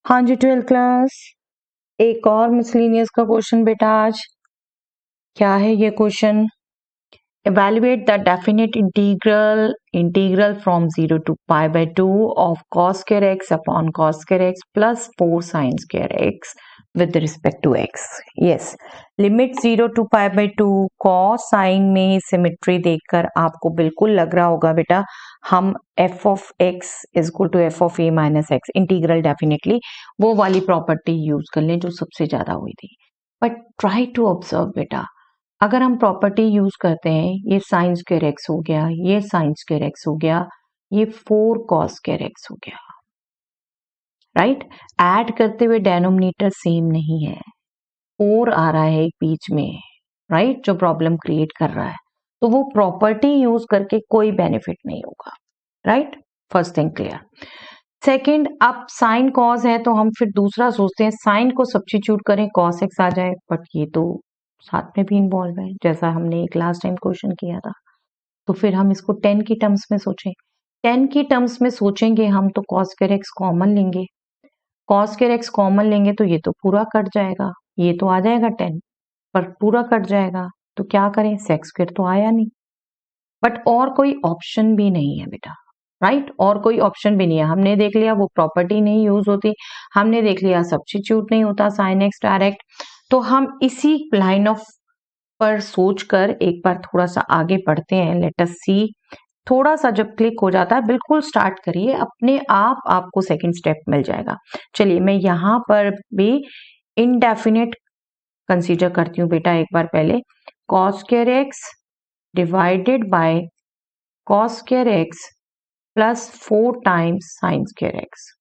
हाँ जी 12th class, एक और मिसलेनियस का क्वेश्चन बेटा। आज क्या है ये question? Evaluate the definite integral from 0 to pi by 2 of cos square x upon cos square x plus 4 sin square x with respect to x. Yes, limit 0 to pi by 2 cos sin में symmetry देखकर आपको बिल्कुल लग रहा होगा बेटा हम f of x is equal to f of a minus x integral definitely वो वाली प्रॉपर्टी यूज कर लें जो सबसे ज्यादा हुई थी। बट ट्राई टू ऑब्जर्व बेटा, अगर हम प्रॉपर्टी यूज करते हैं, ये साइन स्क्वायर एक्स हो गया, ये साइन स्क्वायर एक्स हो गया, ये 4 कॉस स्क्वायर एक्स हो गया, राइट। ऐड करते हुए डेनोमिनेटर सेम नहीं है, 4 आ रहा है एक बीच में, राइट, जो प्रॉब्लम क्रिएट कर रहा है। तो वो प्रॉपर्टी यूज करके कोई बेनिफिट नहीं होगा, right. First thing clear. Second, अब साइन कॉस है तो हम फिर दूसरा सोचते हैं साइन को सब्स्टिट्यूट करें कॉस एक्स आ जाए, बट ये तो साथ में भी इन्वॉल्व है जैसा हमने एक लास्ट टाइम क्वेश्चन किया था। तो फिर हम इसको 10 की टर्म्स में सोचें, 10 की टर्म्स में सोचेंगे हम तो cos स्क्वायर एक्स कॉमन लेंगे, cos स्क्वायर एक्स कॉमन लेंगे तो ये तो पूरा कट जाएगा, ये तो आ जाएगा 10 पर पूरा कट जाएगा। तो क्या करें, सेक्स स्क्वायर तो आया नहीं, बट और कोई ऑप्शन भी नहीं है बेटा, राइट। और कोई ऑप्शन भी नहीं है, हमने देख लिया वो प्रॉपर्टी नहीं यूज होती, हमने देख लिया सब्स्टिट्यूट नहीं होता साइन एक्स डायरेक्ट। तो हम इसी लाइन ऑफ पर सोचकर एक बार थोड़ा सा आगे बढ़ते हैं। लेट अस सी, थोड़ा सा जब क्लिक हो जाता है बिल्कुल स्टार्ट करिए, अपने आप आपको सेकंड स्टेप मिल जाएगा। चलिए मैं यहाँ पर भी इनडेफिनेट कंसीडर करती हूँ बेटा। एक बार पहले cos square x divided by cos square x plus 4 times sine square x,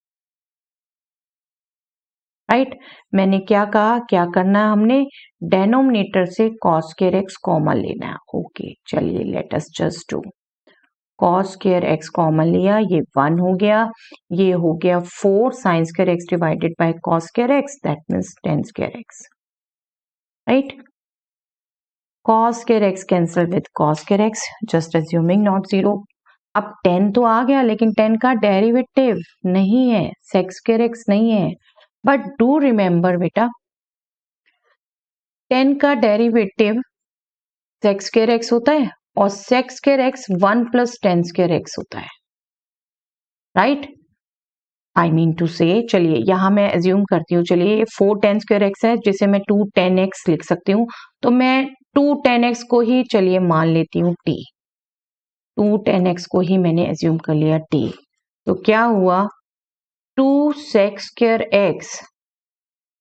right. मैंने क्या कहा, क्या करना है, हमने डेनोमिनेटर से cos स्क्वायर एक्स कॉमन लेना है। ओके चलिए let us just do cos square x common लिया, ये 1 हो गया, ये हो गया 4 sine square x divided by cos square x, that means 10 square x, right. cos square x cancel with cos square x, just assuming not zero. अब 10 तो आ गया लेकिन 10 का डेरिवेटिव नहीं है, sec स्क्वायर एक्स नहीं है। बट डू रिमेंबर बेटा 10 का डेरिवेटिव sec स्क्वायर एक्स होता है और sec square x 1 plus 10 square x होता है, राइट। आई मीन टू से, चलिए यहां मैं एज्यूम करती हूँ, चलिए 4 10 स्क्वायर एक्स है जिसे मैं 2 10 एक्स लिख सकती हूँ, तो मैं 2 10 एक्स को ही चलिए मान लेती हूँ t, 2 10 एक्स को ही मैंने एज्यूम कर लिया t। तो क्या हुआ, 2 sec square x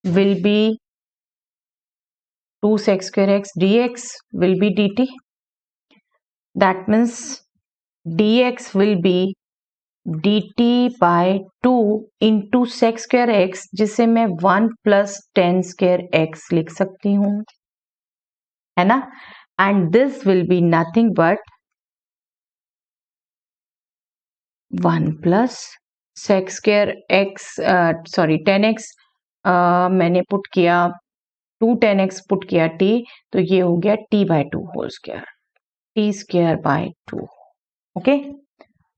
will be 2 sec square x dx will be dt, that means dx will be dt by 2 into sec square x जिसे मैं 1 plus 10 square x लिख सकती हूँ, है ना। and this will be nothing but 1 plus sec square x sorry 10x मैंने put किया 2 10x put किया t, तो ये हो गया t by 2 whole square, t square by 2। Okay,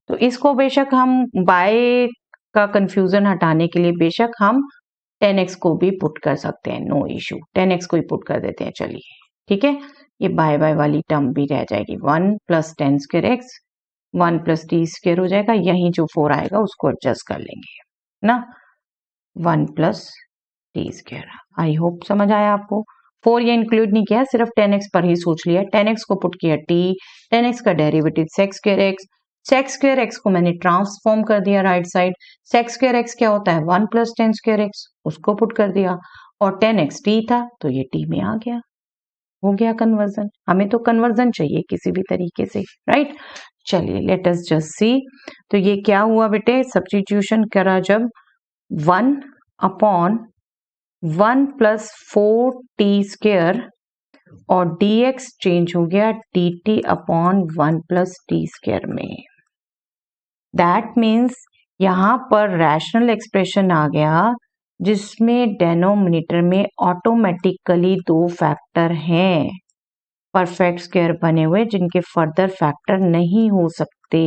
तो इसको बेशक हम बाय का कंफ्यूजन हटाने के लिए बेशक हम 10x को भी पुट कर सकते हैं, नो इशू, 10x को ही पुट कर देते हैं, चलिए ठीक है। ये बाय बाय वाली टर्म भी रह जाएगी, 1 plus 10 square x 1 plus T square हो जाएगा, यहीं जो 4 आएगा उसको एडजस्ट कर लेंगे ना, 1 plus T square. I hope समझ आया आपको। 4 ये इंक्लूड नहीं किया, सिर्फ 10x पर ही सोच लिया, 10x को पुट किया t, 10x का derivative sec square x, sec square x को मैंने ट्रांसफॉर्म कर दिया right side, sec square x क्या होता है 1 प्लस 10 स्क्वायर x, उसको पुट कर दिया, और 10x t था तो ये t में आ गया, हो गया कन्वर्जन। हमें तो कन्वर्जन चाहिए किसी भी तरीके से, राइट। चलिए लेट अस जस्ट सी, तो ये क्या हुआ बेटे, सब्स्टिट्यूशन करा जब 1 अपॉन 1 प्लस 4 टी स्क्वायर और dx चेंज हो गया dt upon 1 plus T square में। दैट मीन्स यहां पर रैशनल एक्सप्रेशन आ गया जिसमें डेनोमिनेटर में ऑटोमेटिकली 2 फैक्टर हैं परफेक्ट स्क्वायर बने हुए जिनके फर्दर फैक्टर नहीं हो सकते।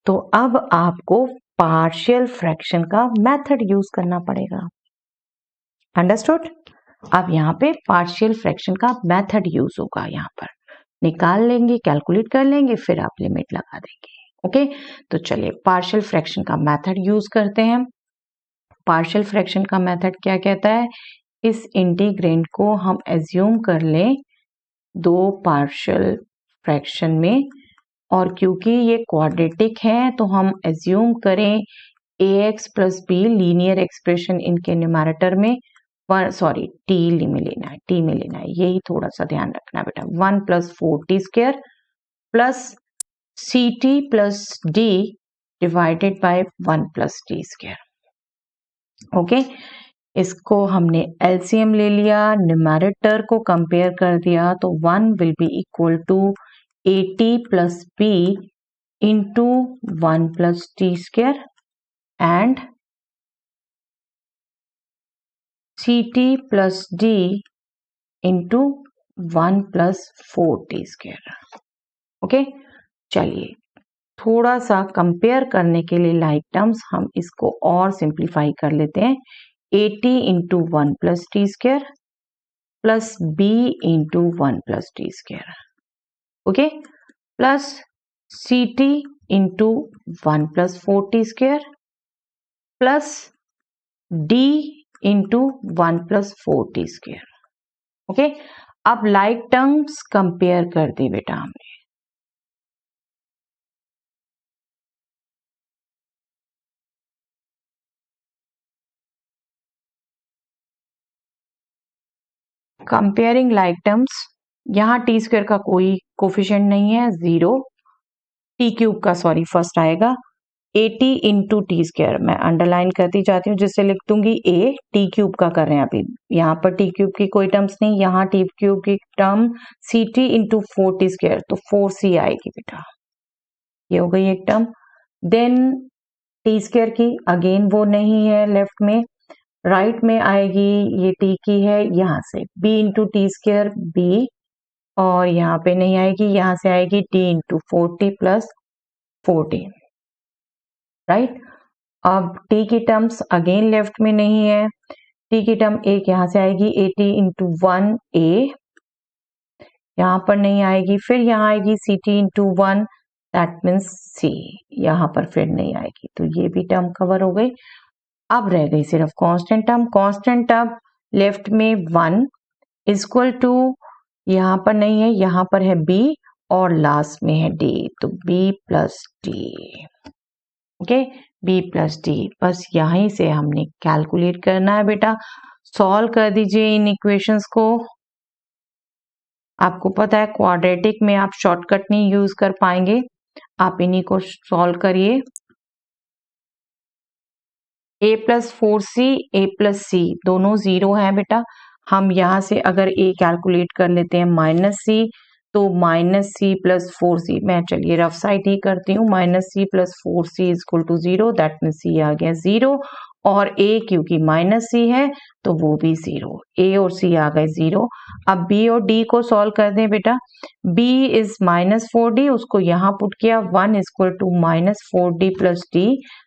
तो अब आपको पार्शियल फ्रैक्शन का मेथड यूज करना पड़ेगा। अंडरस्टूड? अब यहाँ पे पार्शियल फ्रैक्शन का मेथड यूज होगा, यहाँ पर निकाल लेंगे, कैलकुलेट कर लेंगे, फिर आप लिमिट लगा देंगे। ओके, तो चलिए पार्शियल फ्रैक्शन का मेथड यूज करते हैं। पार्शियल फ्रैक्शन का मेथड क्या कहता है, इस इंटीग्रेंड को हम एज्यूम कर लें दो पार्शियल फ्रैक्शन में, और क्योंकि ये क्वाड्रेटिक है तो हम एज्यूम करें ax plus be linear expression इनके न्यूमैरेटर में टी में लेना है, यही थोड़ा सा ध्यान रखना बेटा। 1 plus 4t square plus C T plus D divided by 1 plus T square. Okay, इसको हमने एलसीएम ले लिया, न्यूमैरेटर को कंपेयर कर दिया, तो 1 will be equal to AT plus B into 1 plus T square and CT plus D into 1 plus 4t square. Okay, चलिए थोड़ा सा कंपेयर करने के लिए लाइक टर्म्स हम इसको और सिंप्लीफाई कर लेते हैं। AT into 1 plus T square plus B into 1 plus T square, okay, plus CT into 1 plus 4t square plus D into 1 plus 4t square. Okay, अब लाइक टर्म्स कंपेयर कर दी बेटा हमने। कंपेयरिंग लाइक टर्म्स, यहाँ T square का कोई coefficient नहीं है, 0, T cube का फर्स्ट आएगा, AT इंटू टी स्क्वायर मैं अंडरलाइन करती जाती हूँ, जिससे लिख दूंगी A, टी क्यूब का कर रहे हैं अभी, यहाँ पर टी क्यूब की कोई टर्म्स नहीं, यहाँ टी क्यूब की term CT into 4t square, तो 4c आएगी बेटा, ये हो गई एक टर्म। देन टी स्क्वायर की अगेन वो नहीं है लेफ्ट में, राइट में आएगी, ये टी की है, यहाँ से B into T square B, और यहाँ पे नहीं आएगी, यहाँ से आएगी D into 4t plus 4t, right. अब टी की टर्म्स अगेन लेफ्ट में नहीं है, टी की टर्म एक यहाँ से आएगी AT इंटू 1a, यहाँ पर नहीं आएगी, फिर यहाँ आएगी CT into 1, that means C, यहाँ पर फिर नहीं आएगी, तो ये भी टर्म कवर हो गई। अब रह गई सिर्फ constant term. Constant term left में 1 इक्वल टू, यहाँ पर नहीं है, यहाँ पर है B और लास्ट में है D, तो B plus D, okay, B plus D, बस यहीं से हमने कैलकुलेट करना है बेटा। सॉल्व कर दीजिए इन इक्वेशंस को। आपको पता है क्वाड्रेटिक में आप शॉर्टकट नहीं यूज कर पाएंगे, आप इन्हीं को सॉल्व करिए। A plus 4c A plus C दोनों 0 हैं बेटा, हम यहाँ से अगर A कैलकुलेट कर लेते हैं माइनस C, तो माइनस C प्लस 4c, मैं चलिए रफ साइड ही करती हूँ, minus C plus 4c is equal to 0, that means C आ गया 0, और A क्योंकि माइनस C है तो वो भी 0, A और C आ गए 0। अब B और D को सॉल्व कर दें बेटा, B इज माइनस 4D, उसको यहाँ पुट किया, 1 equal to minus 4D plus D,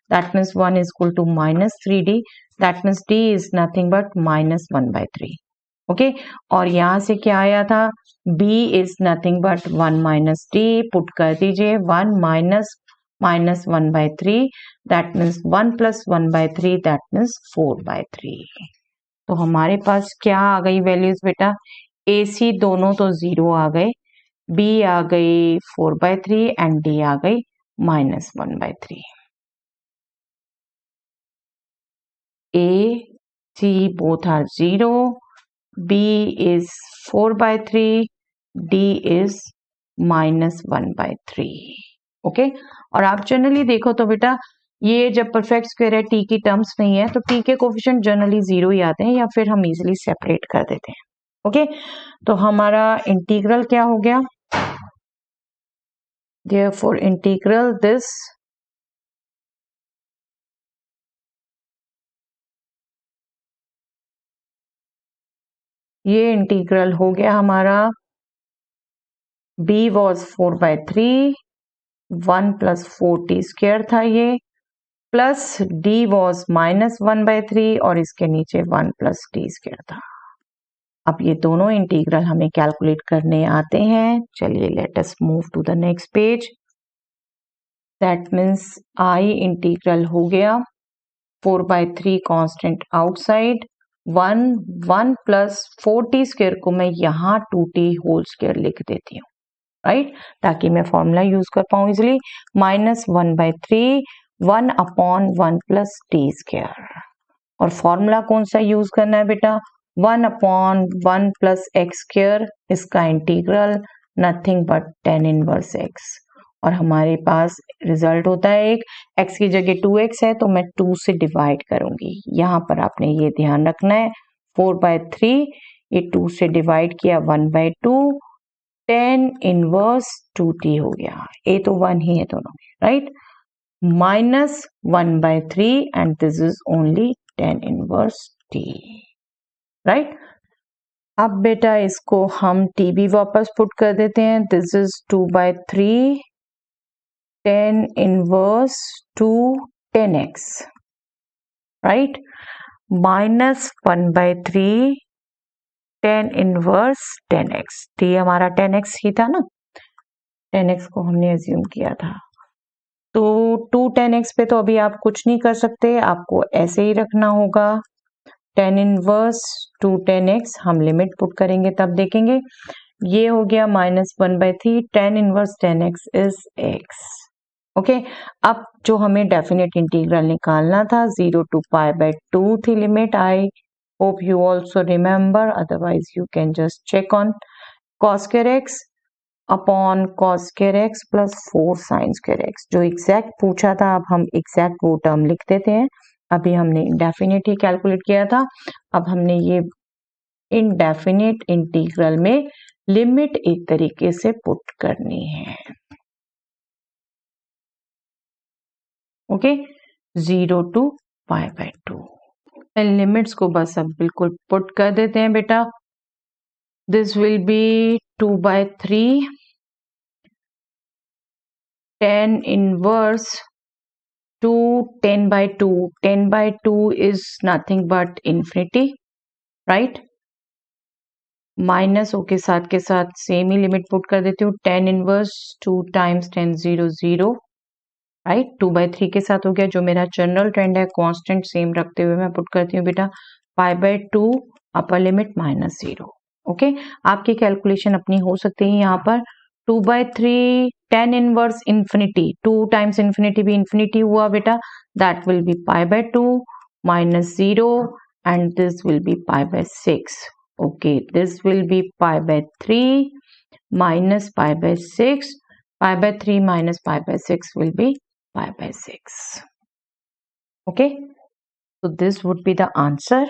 that means 1 is equal to minus 3D, that means D is nothing but minus 1 by 3, okay, और यहाँ से क्या आया था, B is nothing but 1 minus D, put कर दीजिए, 1 minus minus 1 by 3, that means 1 plus 1 by 3, that means 4 by 3। तो हमारे पास क्या आ गई वैल्यूज बेटा, AC दोनों तो 0 आ गए, B आ गई 4 by 3 एंड D आ गई minus 1 by 3। A, C both are 0, B is 4 by 3, D is minus 1 by 3, okay. और आप जनरली देखो तो बेटा ये जब परफेक्ट स्क्वायर है, T की टर्म्स नहीं है, तो T के कोफिशिएंट जनरली 0 ही आते हैं, या फिर हम इजीली सेपरेट कर देते हैं, ओके। तो हमारा इंटीग्रल क्या हो गया, therefore इंटीग्रल दिस ये इंटीग्रल हो गया हमारा, B was 4 by 3, 1 plus 4t square था ये, प्लस डी वॉज -1/3 और इसके नीचे 1 प्लस टी स्क्वायर था। अब ये दोनों इंटीग्रल हमें कैलकुलेट करने आते हैं। चलिए let us move to the next page. That means I integral हो गया 4/3 constant outside 1 plus 4t square को मैं यहाँ 2t होल स्क्वायर लिख देती हूँ, राइट, ताकि मैं फॉर्मूला यूज कर पाऊँ इजिली। -1/3 1/1 प्लस टी स्क्वायर, और फॉर्मूला कौन सा यूज करना है बेटा? 1/1 प्लस एक्स स्क्वायर, इसका integral nothing but tan inverse x, और हमारे पास रिजल्ट होता है एक x की जगह 2x है तो मैं 2 से डिवाइड करूंगी। यहाँ पर आपने ये ध्यान रखना है 4/3 ये 2 से डिवाइड किया 1/2 tan इनवर्स 2t हो गया। a तो 1 ही है दोनों में, right, -1/3 and this is only tan inverse t, right. अब बेटा इसको हम t भी वापस पुट कर देते हैं। This is 2/3 tan inverse 2 10x, right, -1/3 tan inverse 10x। t हमारा 10x ही था ना, 10x को हमने एज्यूम किया था, तो 2 10x पे तो अभी आप कुछ नहीं कर सकते, आपको ऐसे ही रखना होगा। tan इनवर्स 2 10x हम लिमिट पुट करेंगे तब देखेंगे। ये हो गया -1/3 tan inverse 10x is x। Okay, अब जो हमें डेफिनेट इंटीग्रल निकालना था 0 to π/2 थी limit. I hope you also remember, otherwise you can just check on cos square x upon cos square x plus 4 sin square x, जो exact पूछा था अब हम एग्जैक्ट वो टर्म लिख देते हैं। अभी हमने इंडेफिनिट ही कैलकुलेट किया था, अब हमने ये इनडेफिनिट इंटीग्रल में लिमिट एक तरीके से पुट करनी है। ओके, 0 to π/2 लिमिट्स को बस अब बिल्कुल पुट कर देते हैं बेटा। This will be 2/3 tan inverse 2 10/2, 10/2 is nothing but infinity, right? Minus ओ के साथ सेम ही लिमिट पुट कर देती हूँ। tan inverse 2 times tan 0 0, right, 2/3 के साथ हो गया। जो मेरा जनरल ट्रेंड है कांस्टेंट सेम रखते हुए मैं पुट करती हूँ बेटा π/2 अपर लिमिट -0। ओके, आपकी कैलकुलेशन अपनी हो सकती है यहाँ पर। 2/3 tan inverse infinity, 2 times infinity भी इंफिनिटी हुआ बेटा, that will be π/2 -0 and this will be π/6. Okay, this will be π/3 minus π/6. π/3 minus π/6 will be π/6. Okay, so this would be the answer.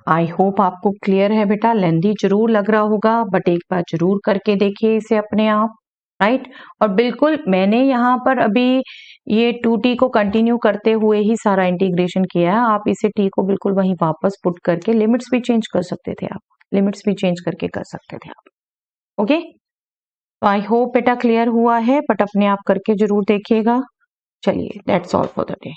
I hope आपको क्लियर है बेटा। लेंदी जरूर लग रहा होगा बट एक बार जरूर करके देखिए इसे अपने आप, राइट। और बिल्कुल मैंने यहाँ पर अभी ये 2t को कंटिन्यू करते हुए ही सारा इंटीग्रेशन किया है। आप इसे t को बिल्कुल वहीं वापस पुट करके लिमिट्स भी चेंज कर सकते थे, आप लिमिट्स भी चेंज करके कर सकते थे आप। ओके, तो आई होप बेटा क्लियर हुआ है, बट अपने आप करके जरूर देखिएगा। चलिए, that's all for the day.